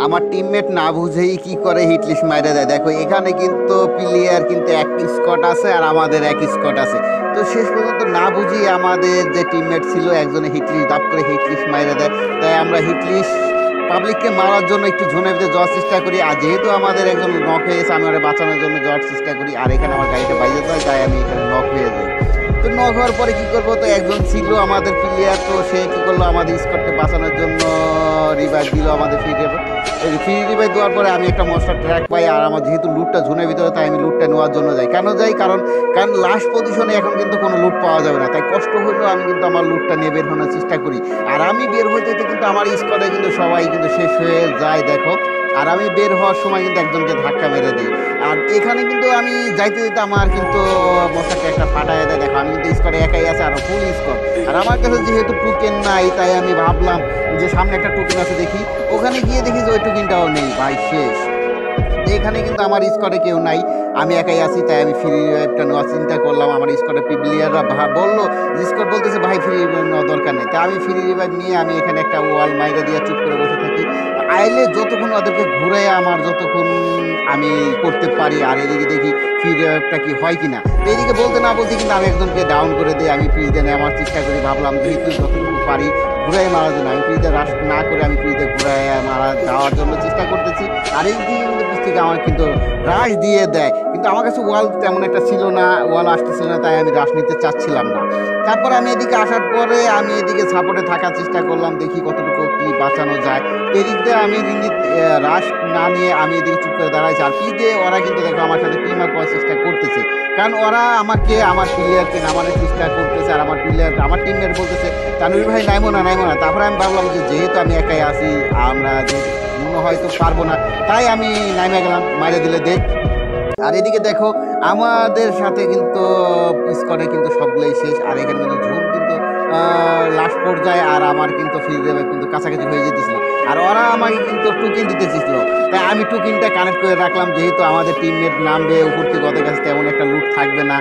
আমার টিমমেট না বুঝেই কি করে হিটলিস্ট মাইরে দেয়। দেখো এখানে কিন্তু প্লেয়ার কিন্তু এক স্কট আছে আর আমাদের এক স্কট আছে। তো শেষ পর্যন্ত না বুঝি আমাদের যে টিমমেট ছিল একজনে হিটলিস্ট দাপ করে হিটলিস্ট মাইরে দেয়। তাই আমরা হিটলিস্ট পাবলিককে মারার জন্য একটু ঝোনের ভিতরে যাওয়ার চেষ্টা করি। আর যেহেতু আমাদের একজন নক হয়ে গেছে, আমি ওরা বাঁচানোর জন্য যাওয়ার চেষ্টা করি। আর এখানে আমার গাড়িটা বাইরে যায়, তাই আমি এখানে নক হয়ে যাই। তো নক হওয়ার পরে কি করবো, তো একজন ছিল আমাদের প্লেয়ার, তো সে কি করলো আমাদের স্কটকে বাঁচানোর জন্য রিভাইভ দিল আমাদের ফ্রি রিভাইভ দেওয়ার পরে আমি একটা মনস্টার ট্র্যাক পাই। আর আমার যেহেতু লুটটা ঝুনের ভিতরে, তাই আমি লুটটা নেওয়ার জন্য যাই। কেন যাই, কারণ লাস্ট পজিশনে এখন কিন্তু কোনো লুট পাওয়া যাবে না। তাই কষ্ট হলেও আমি কিন্তু আমার লুটটা নিয়ে বের হওয়ার চেষ্টা করি। আর আমি বের হইতে কিন্তু আমার স্কোয়াডে কিন্তু সবাই কিন্তু শেষ হয়ে যায় দেখো। আর আমি বের হওয়ার সময় কিন্তু একজনকে ধাক্কা মেরে দিই। আর এখানে কিন্তু আমি যাইতে যেতে আমার কিন্তু মশাকে একটা ফাটাই দেয়। দেখো আমি কিন্তু স্কোয়াডে একাই আছে আর ফুল স্কোয়াড। আর আমার কাছে যেহেতু টুকেন নাই, তাই আমি ভাবলাম যে সামনে একটা টুকেন আছে দেখি। ওখানে গিয়ে দেখি যে ওই টুকেনটাও নেই, ভাই শেষ। এখানে কিন্তু আমার স্কোয়াডে কেউ নাই, আমি একাই আছি। তাই আমি ফ্রি রিভাইভটা নেওয়ার চিন্তা করলাম। আমার স্কোয়াডে প্লেয়াররা বললো, স্কোয়াড বলতেছে ভাই ফ্রি রিভাইভ নেওয়ার দরকার নেই। তাই আমি ফ্রি রিভাইভ নিয়ে আমি এখানে একটা ওয়াল মাইরা দিয়ে চুপ করে বসে থাকি। আইলে যতক্ষণ ওদেরকে ঘুরে আমার যতক্ষণ আমি করতে পারি। আর এদিকে দেখি ফ্রি রিভাইভটা কি হয় কিনা। তো এদিকে বলতে না বলতে কিন্তু আমি একজনকে ডাউন করে দিই। আমি ফ্রিজে নেওয়ার চেষ্টা করি, ভাবলাম যেহেতু যতটুকু পারি ঘুরাই মারার জন্য। আমি ফ্রিজে রাশ না করে আমি ফ্রিজে ঘুরাই মারা যাওয়ার জন্য চেষ্টা করতেছি। আর এই দিকে কিন্তু থেকে আমার কিন্তু রাশ দিয়ে দেয়, কিন্তু আমার কাছে ওয়াল তেমন একটা ছিল না, ওয়াল আসতেছিল না, তাই আমি রাশ নিতে চাচ্ছিলাম না। তারপর আমি এদিকে আসার পরে আমি এদিকে সাপোর্টে থাকার চেষ্টা করলাম, দেখি কতটুকু কি বাঁচানো যায়। এদিক দিয়ে আমি রাশ না নিয়ে আমি এদিকে চুপ করে দাঁড়াইছি। আর কি দিয়ে ওরা কিন্তু দেখো আমার সাথে টিম আপ করার চেষ্টা করতেছে, কারণ ওরা আমাকে আমার প্লেয়ারকে নামানোর চেষ্টা করতেছে। আর আমার প্লেয়ার আমার টিমমেট বলতেছে তানভীর ভাই নাইমো না। তারপরে আমি ভাবলাম যে যেহেতু আমি একাই আছি, আমরা যে হয়তো পারবো না, তাই আমি নাইমে গেলাম, মাইরে দিলে দেখ। আর এদিকে দেখো আমাদের সাথে কিন্তু স্কোয়াডে কিন্তু সবগুলোই শেষ। আর এখানে কিন্তু ঝুম কিন্তু লাস্ট পর্যায়ে, আর আমার কিন্তু ফ্রি রিভাইভ কিন্তু কাছাকাছি হয়ে যেতেছিল। আর ওরা আমাকে কিন্তু টুকিন দিতে চেয়েছিল, তাই আমি টুকিনটা কানেক্ট করে রাখলাম। যেহেতু আমাদের টিমমেট নামবে উপর থেকে, ওদের কাছে তেমন একটা লুট থাকবে না,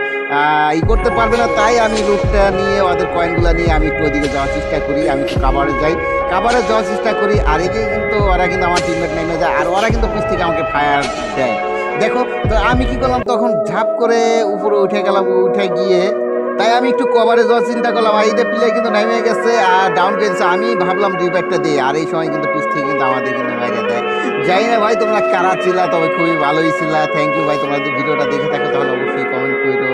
ই করতে পারবে না। তাই আমি লুটটা নিয়ে ওদের কয়েনগুলো নিয়ে আমি একটু ওদিকে যাওয়ার চেষ্টা করি। আমি একটু কাভারে যাই, কাভারে যাওয়ার চেষ্টা করি। আর এদিকে কিন্তু ওরা কিন্তু আমার টিমমেট নেমে যায়, আর ওরা কিন্তু পিছ থেকে আমাকে ফায়ার দেয় দেখো। তো আমি কি করলাম, তখন ঝাঁপ করে উপরে উঠে গেলাম। উঠে গিয়ে তাই আমি একটু কভারে যাওয়ার চিন্তা করলাম। আর এই যে প্লেয়ার কিন্তু নেমে গেছে আর ডাউন গেছে, আমি ভাবলাম রিভাইভটা দিই। আর এই সময় কিন্তু পিছ থেকে কিন্তু আমাদের কিন্তু বাইরে দেয়। জানি না ভাই তোমরা কারা ছিলা, তবে খুবই ভালোই ছিলা। থ্যাংক ইউ ভাই, তোমরা যদি ভিডিওটা দেখে থাকো তাহলে অবশ্যই কমেন্ট করো।